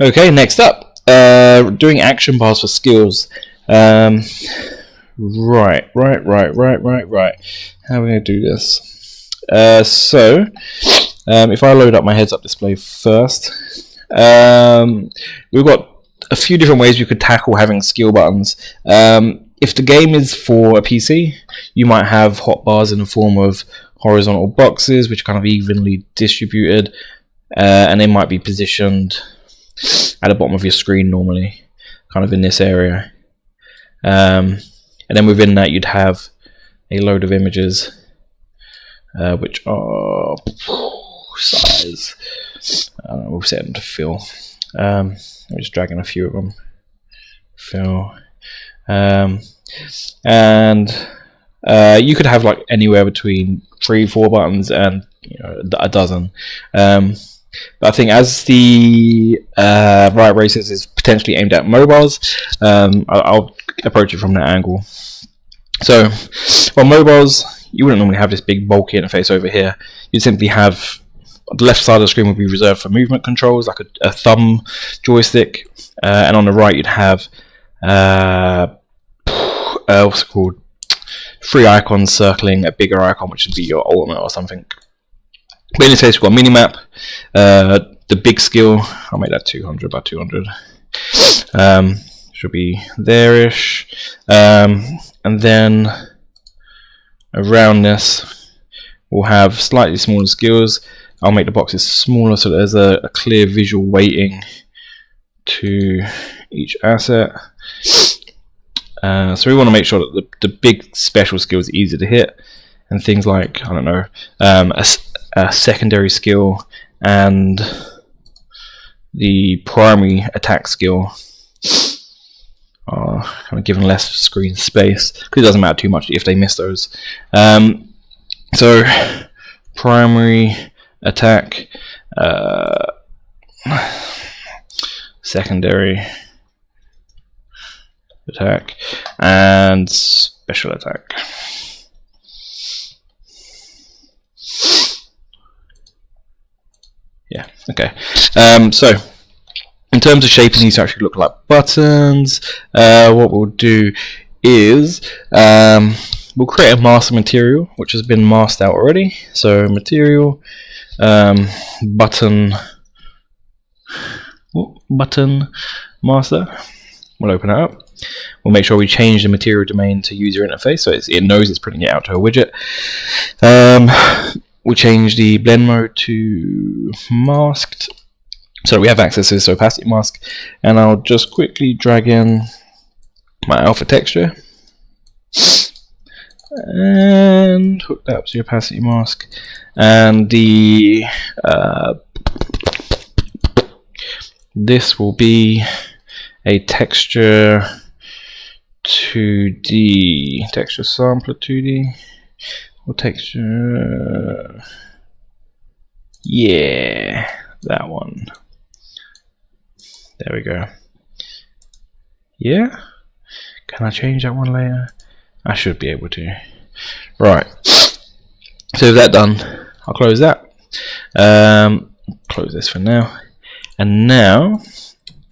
Okay, next up, doing action bars for skills. Right. How are we going to do this? If I load up my heads-up display first, we've got a few different ways we could tackle having skill buttons. If the game is for a PC, you might have hotbars in the form of horizontal boxes, which are kind of evenly distributed, and they might be positioned at the bottom of your screen normally, kind of in this area. And then within that you'd have a load of images, which are size. We'll set them to fill. I'm just dragging a few of them. Fill. And you could have like anywhere between 3-4 buttons and a dozen. But I think as the Riot Races is potentially aimed at mobiles, I'll approach it from that angle. So on mobiles, you wouldn't normally have this big bulky interface over here. You'd simply have the left side of the screen would be reserved for movement controls, like a thumb joystick, and on the right you'd have what's it called? 3 icons circling a bigger icon, which would be your ultimate or something. But in this case, we've got minimap, the big skill. I'll make that 200 by 200. Should be there-ish. And then around this, we'll have slightly smaller skills. I'll make the boxes smaller so that there's a clear visual weighting to each asset. So we want to make sure that the big special skill is easy to hit, and things like, I don't know, a secondary skill and the primary attack skill are kind of given less screen space, because it doesn't matter too much if they miss those. So primary attack, secondary attack, and special attack. Yeah, okay. So in terms of shaping these to actually look like buttons, what we'll do is we'll create a master material which has been masked out already. So material, button master. We'll open it up. We'll make sure we change the material domain to user interface, so it knows it's printing it out to a widget. We'll change the blend mode to masked, so we have access to this opacity mask, and I'll just quickly drag in my alpha texture and hook that up to the opacity mask, and the this will be a texture 2D, texture sampler 2D, or texture, yeah, that one. There we go. Yeah, can I change that one later? I should be able to. Right, so with that done, I'll close that. Close this for now, and now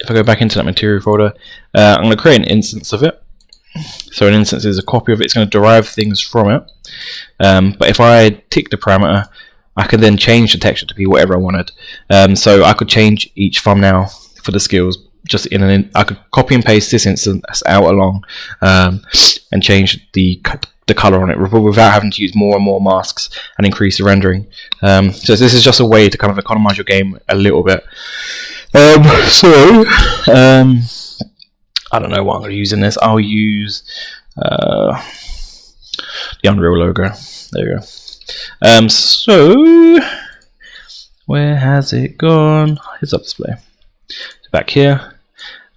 if I go back into that material folder, I'm going to create an instance of it. So an instance is a copy of it. It's going to derive things from it. But if I tick the parameter, I can then change the texture to be whatever I wanted. So I could change each thumbnail for the skills. Just I could copy and paste this instance out along, and change the color on it without having to use more and more masks and increase the rendering. So this is just a way to kind of economize your game a little bit. I don't know what I'm going to use in this. I'll use the Unreal logo. There you go. So where has it gone? Heads up display. So back here,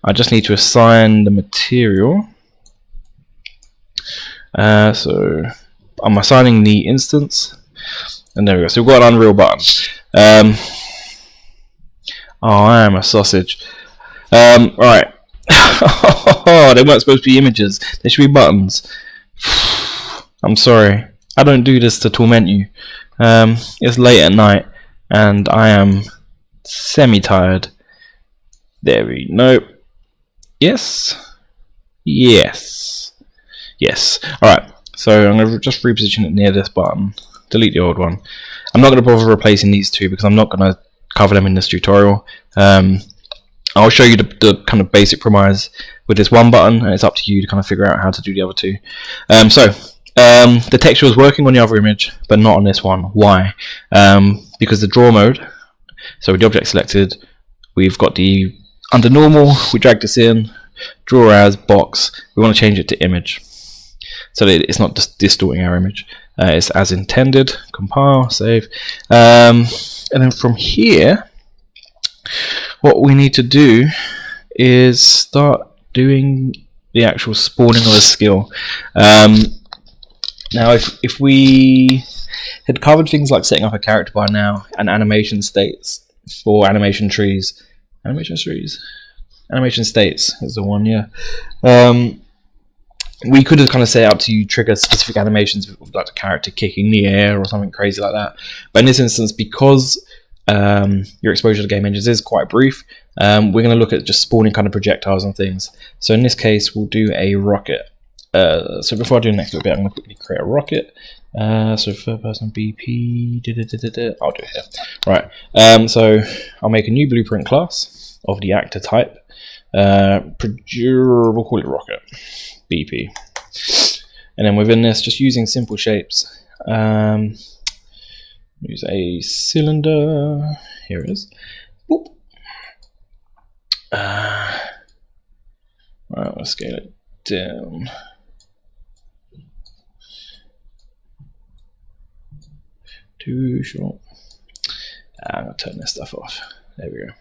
I just need to assign the material. So I'm assigning the instance, and there we go. So we've got an Unreal button. Oh, I am a sausage. Right. They weren't supposed to be images. They should be buttons. I'm sorry. I don't do this to torment you. It's late at night, and I am semi-tired. There we go. Yes. Yes. Yes. Alright, so I'm going to just reposition it near this button. Delete the old one. I'm not going to bother replacing these two because I'm not going to cover them in this tutorial. I'll show you the kind of basic premise with this one button, and it's up to you to kind of figure out how to do the other two. The texture was working on the other image, but not on this one. Why? Because the draw mode, so with the object selected, we've got the, under normal, we drag this in, draw as, box, we want to change it to image, so that it's not just distorting our image. It's as intended, compile, save, and then from here, what we need to do is start doing the actual spawning of the skill. Now, if we had covered things like setting up a character by now, and animation states for animation trees, animation states is the one, yeah. We could have kind of set it up to trigger specific animations with like the character kicking the air or something crazy like that. But in this instance, because your exposure to game engines is quite brief, we're going to look at just spawning kind of projectiles and things. So in this case, we'll do a rocket. So before I do the next little bit, I'm going to quickly create a rocket. So third person BP, I'll do it here. Right, so I'll make a new blueprint class of the actor type. We'll call it rocket BP. And then within this, just using simple shapes, use a cylinder. Here it is. Boop. Right, let's scale it down. Too short. I'm gonna turn this stuff off. There we go.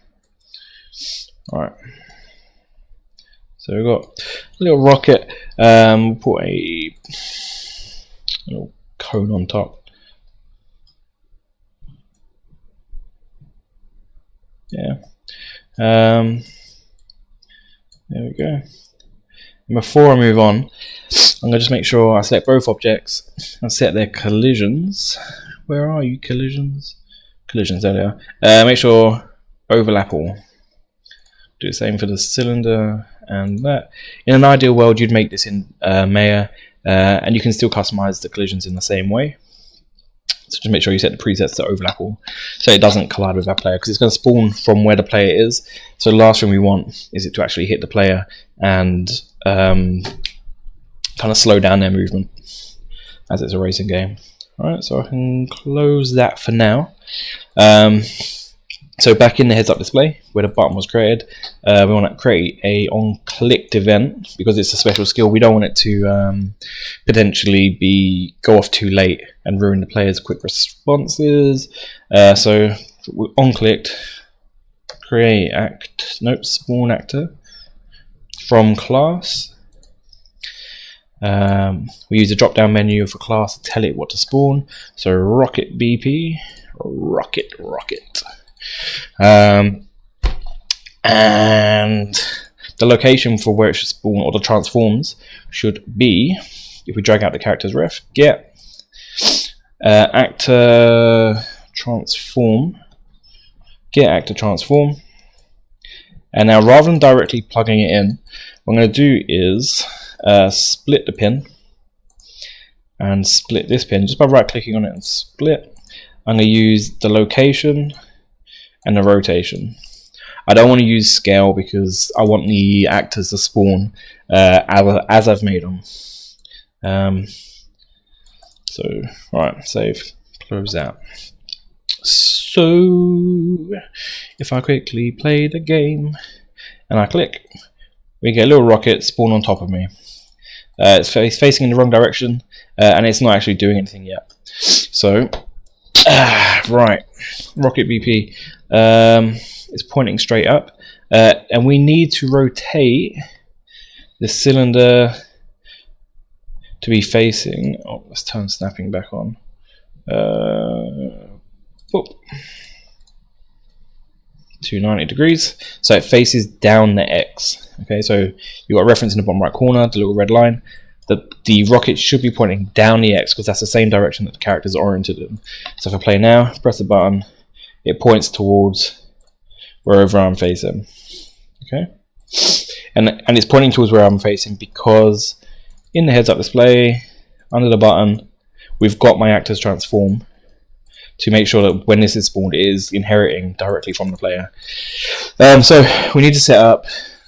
Alright. So we've got a little rocket. We'll put a little cone on top. Yeah. There we go. And before I move on, I'm going to just make sure I select both objects and set their collisions. Where are you, collisions? Collisions, there they are. Make sure overlap all. Do the same for the cylinder and that. In an ideal world, you'd make this in Maya, and you can still customize the collisions in the same way. So just make sure you set the presets to overlap all, so it doesn't collide with our player, because it's going to spawn from where the player is. So the last thing we want is it to actually hit the player and kind of slow down their movement, as it's a racing game. Alright, so I can close that for now. So back in the heads up display where the button was created, we want to create a on clicked event, because it's a special skill. We don't want it to potentially go off too late and ruin the player's quick responses. So on clicked, create spawn actor from class. We use a drop down menu for class to tell it what to spawn. So rocket BP, rocket. And the location for where it should spawn, or the transforms, should be, if we drag out the character's ref, get actor transform, get actor transform. And now, rather than directly plugging it in, what I'm going to do is split the pin and split this pin just by right clicking on it and split. I'm going to use the location and the rotation. I don't want to use scale because I want the actors to spawn as I've made them. So, right, save, close out. So, if I quickly play the game and I click, we get a little rocket spawn on top of me. It's facing in the wrong direction, and it's not actually doing anything yet. So, right, rocket BP. It's pointing straight up, and we need to rotate the cylinder to be facing. Oh, let's turn snapping back on. Oh, 290 degrees, so it faces down the X. Okay, so you've got a reference in the bottom right corner, the little red line. The rocket should be pointing down the X because that's the same direction that the character is oriented in. So if I play now, press the button, it points towards wherever I'm facing. Okay, and it's pointing towards where I'm facing because in the heads-up display, under the button, we've got my actors transform to make sure that when this is spawned, it is inheriting directly from the player. So we need to set up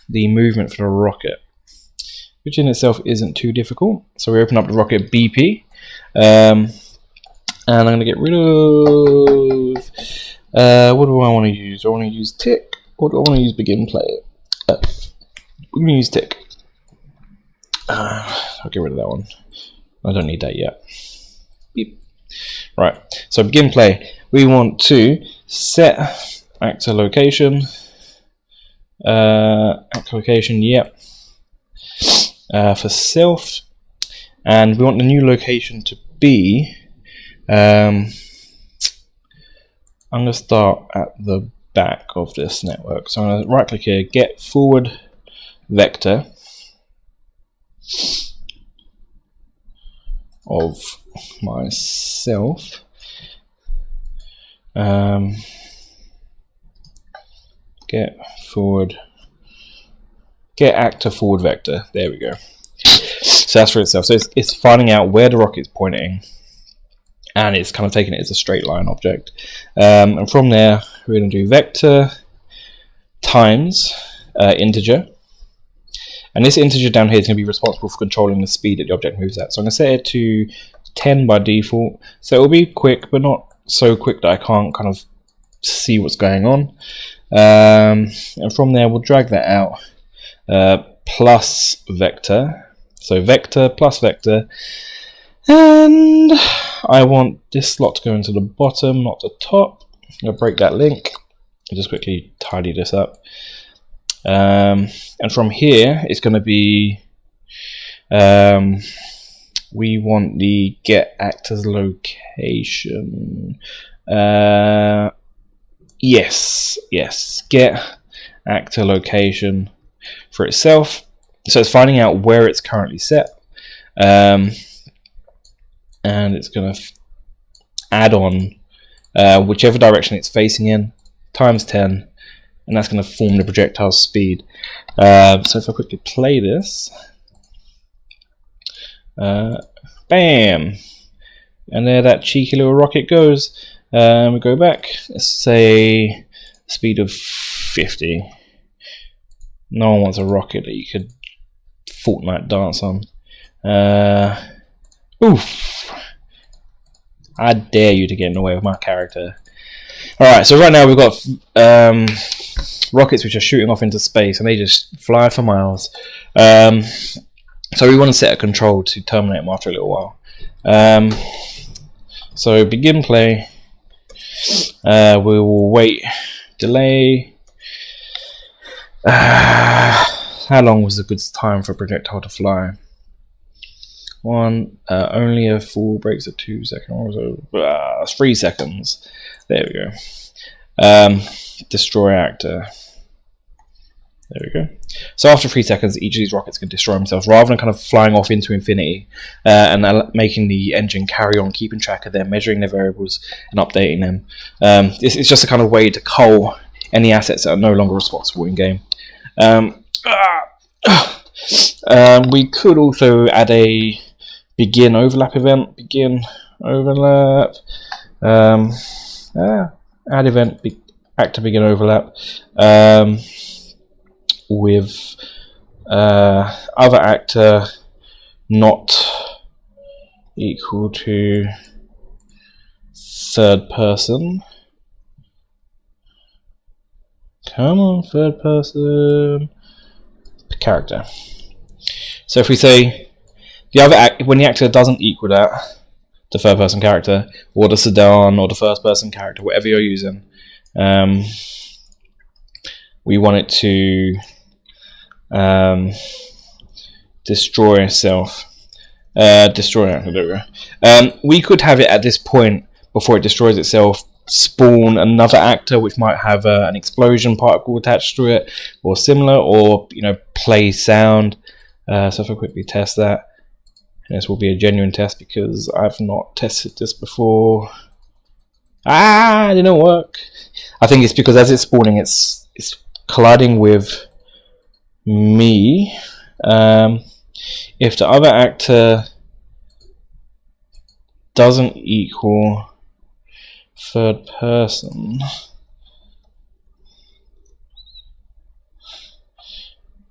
the movement for the rocket, which in itself isn't too difficult. So we open up the rocket BP, and I'm going to get rid of, what do I want to use? Do I want to use tick, or do I want to use begin play? We're going to use tick. I'll get rid of that one. I don't need that yet. Beep. Right, so begin play. We want to set actor location. Actor location, yep. For self, and we want the new location to be. I'm going to start at the back of this network. So I'm going to right click here, get forward vector of myself. Get actor forward vector. There we go. So that's for itself. So it's finding out where the rocket's pointing, and it's kind of taking it as a straight line object. And from there, we're going to do vector times integer. And this integer down here is going to be responsible for controlling the speed that the object moves at. So I'm going to set it to 10 by default. So it will be quick, but not so quick that I can't kind of see what's going on. And from there, we'll drag that out. Plus vector. So vector plus vector. And I want this slot to go into the bottom, not the top. I'm going to break that link. I'll just quickly tidy this up. And from here, it's going to be, we want the get actors location. Yes, get actor location for itself. So it's finding out where it's currently set. And it's going to add on whichever direction it's facing in, times 10. And that's going to form the projectile speed. So if I quickly play this, bam, and there that cheeky little rocket goes. We go back, let's say speed of 50. No one wants a rocket that you could Fortnite dance on. Oof, I dare you to get in the way of my character. Alright, so right now we've got rockets which are shooting off into space, and they just fly for miles. So we want to set a control to terminate them after a little while. So begin play. We will wait. Delay. How long was a good time for a projectile to fly? Only a full breaks at 2 seconds. 3 seconds. There we go. Destroy actor. There we go. So after 3 seconds, each of these rockets can destroy themselves, rather than kind of flying off into infinity and making the engine carry on, keeping track of them, measuring their variables, and updating them. It's just a kind of way to cull any assets that are no longer responsible in game. We could also add a begin overlap event. Begin overlap. Add event actor begin overlap with other actor not equal to third person. Come on, third person character. So if we say the other when the actor doesn't equal that, the third person character, or the sedan, or the first person character, whatever you're using, we want it to destroy itself. Destroy actor, there we go. We could have it at this point, before it destroys itself, spawn another actor which might have an explosion particle attached to it, or similar, or play sound. So if I quickly test that, and this will be a genuine test because I've not tested this before. It didn't work. I think it's because as it's spawning, it's colliding with me, if the other actor doesn't equal third person,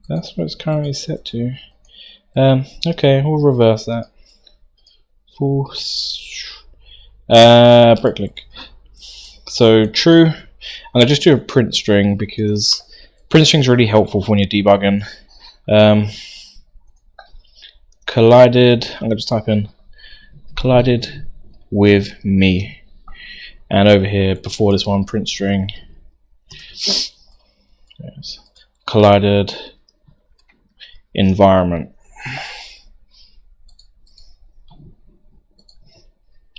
that's what it's currently set to. Okay, we'll reverse that. Bricklink. So true. I'm gonna just do a print string because print string is really helpful for when you're debugging. Collided. I'm gonna just type in collided with me, and over here before this one, print string. Yes. Collided environment.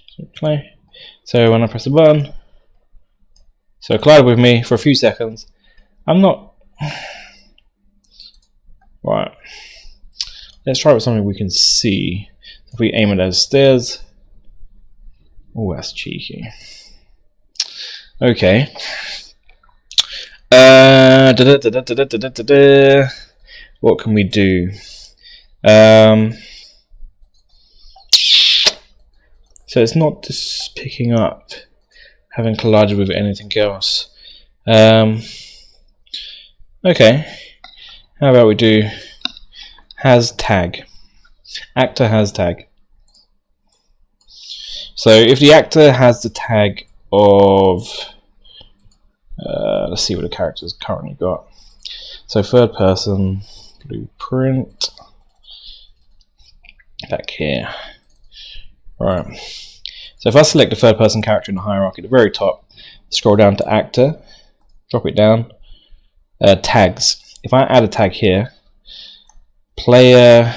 So play. So when I press the button, so collided with me for a few seconds. I'm not right. Let's try with something we can see. If we aim it as stairs. Oh, that's cheeky. Okay. What can we do? So it's not just picking up, having collided with anything else. Okay. How about we do has tag. Actor has tag. So if the actor has the tag of let's see what the character's currently got. So third person, blueprint, back here. Right. So if I select the third person character in the hierarchy at the very top, scroll down to actor, drop it down, tags. If I add a tag here, player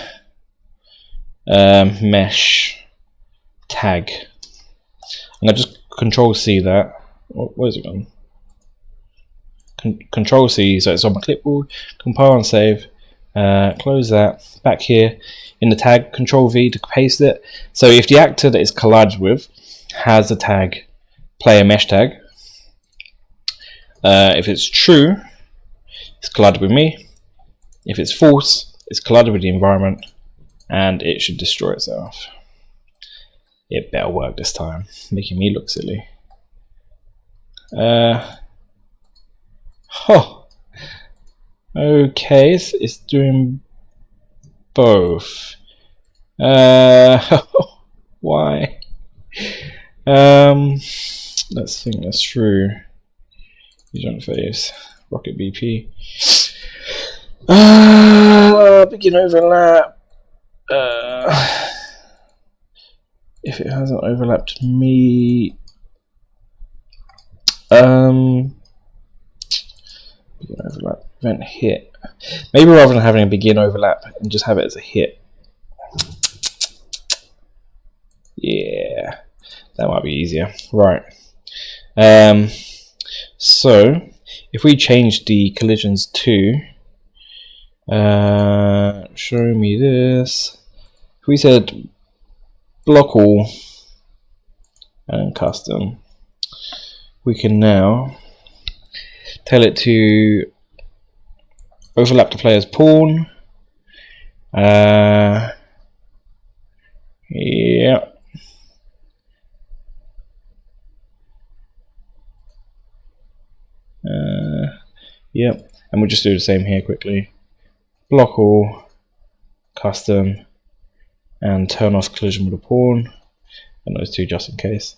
mesh tag. I'm going to just control C that. Where's it gone? Control C, so it's on my clipboard, compile and save, close that, back here in the tag, control V to paste it. So if the actor that is collided with has the tag player mesh tag, if it's true, it's collided with me. If it's false, it's collided with the environment, and it should destroy itself. It better work this time, making me look silly. Okay, it's doing both. Why? Let's think that's true. User interface, Rocket BP. Begin overlap. If it hasn't overlapped me, begin overlap event hit. Maybe rather than having a begin overlap and just have it as a hit. Yeah, that might be easier. Right. So if we change the collisions to show me this. If we said block all and custom, we can now tell it to overlap the player's pawn. Yeah. Yep. And we'll just do the same here quickly. Block all, custom, and turn off collision with a pawn. And those two just in case.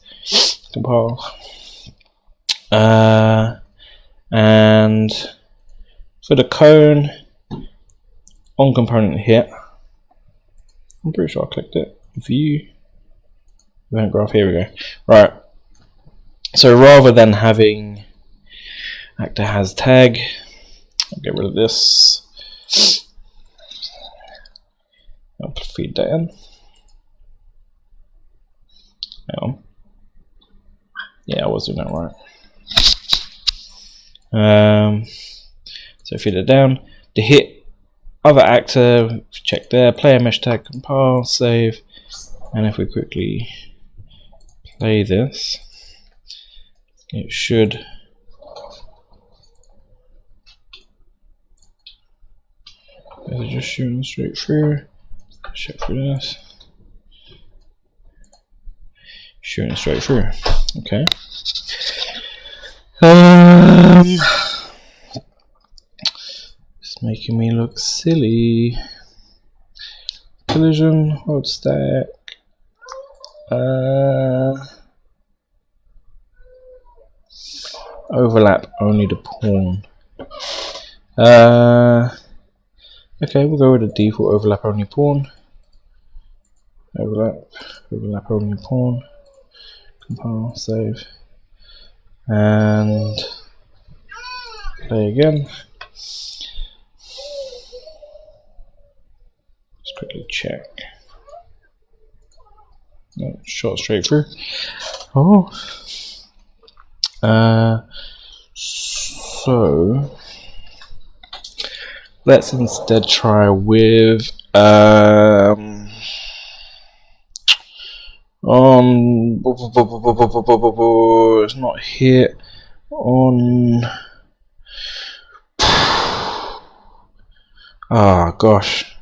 Compile. And for the cone, on component hit, I'm pretty sure I clicked it. View, event graph, here we go. Right. So rather than having actor has tag, I'll get rid of this. I'll feed that in. Hang on. Yeah, I was doing that right. So feed it down. The hit other actor, check there, player mesh tag, compile, save, and if we quickly play this, it should Is it just shooting straight through? Check for this. Shooting straight through. Okay. It's making me look silly. Collision, hold stack. Overlap only the pawn. Okay, we'll go with the default overlap only pawn. Overlap only pawn. Compile, save, and play again. Let's quickly check. No, shot straight through. Oh. So let's instead try with it's not hit on. Ah, gosh.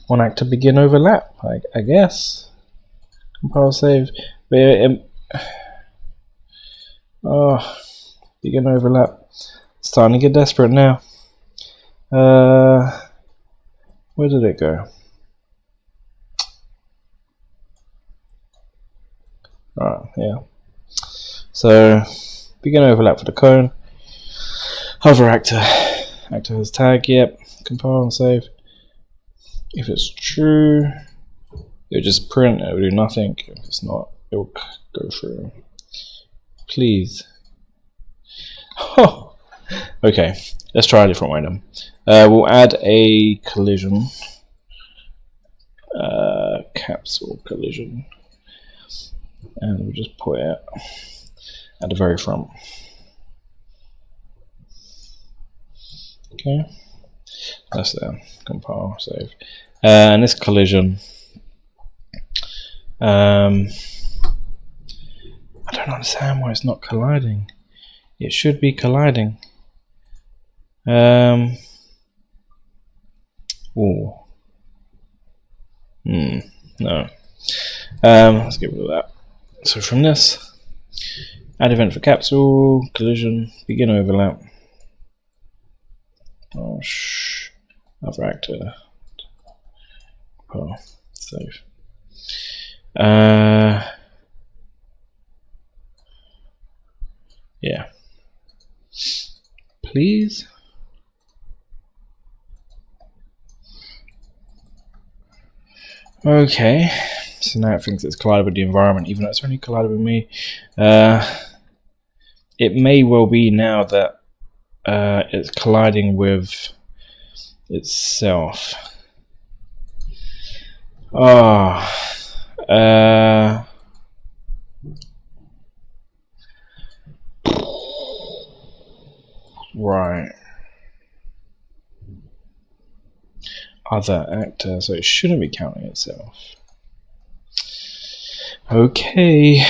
One act to begin overlap, I guess. Compile save. Begin overlap. Starting to get desperate now. Where did it go? Alright, yeah. So begin overlap for the cone. Hover actor. Actor has tag, yep. Compile and save. If it's true, it'll just print, it'll do nothing. If it's not, it'll go through. Please. Oh. Okay, let's try a different way then. We'll add a collision. Capsule collision. And we'll just put it at the very front. Okay. That's there. Compile, save. And this collision, I don't understand why it's not colliding. It should be colliding. Ooh. No. Let's get rid of that. So from this, add event for capsule, collision, begin overlap. Oh, other actor. Oh, save. Yeah. Please. Okay. So now it thinks it's collided with the environment, even though it's only collided with me. It may well be now that it's colliding with itself. Right. Other actor, so it shouldn't be counting itself. Okay.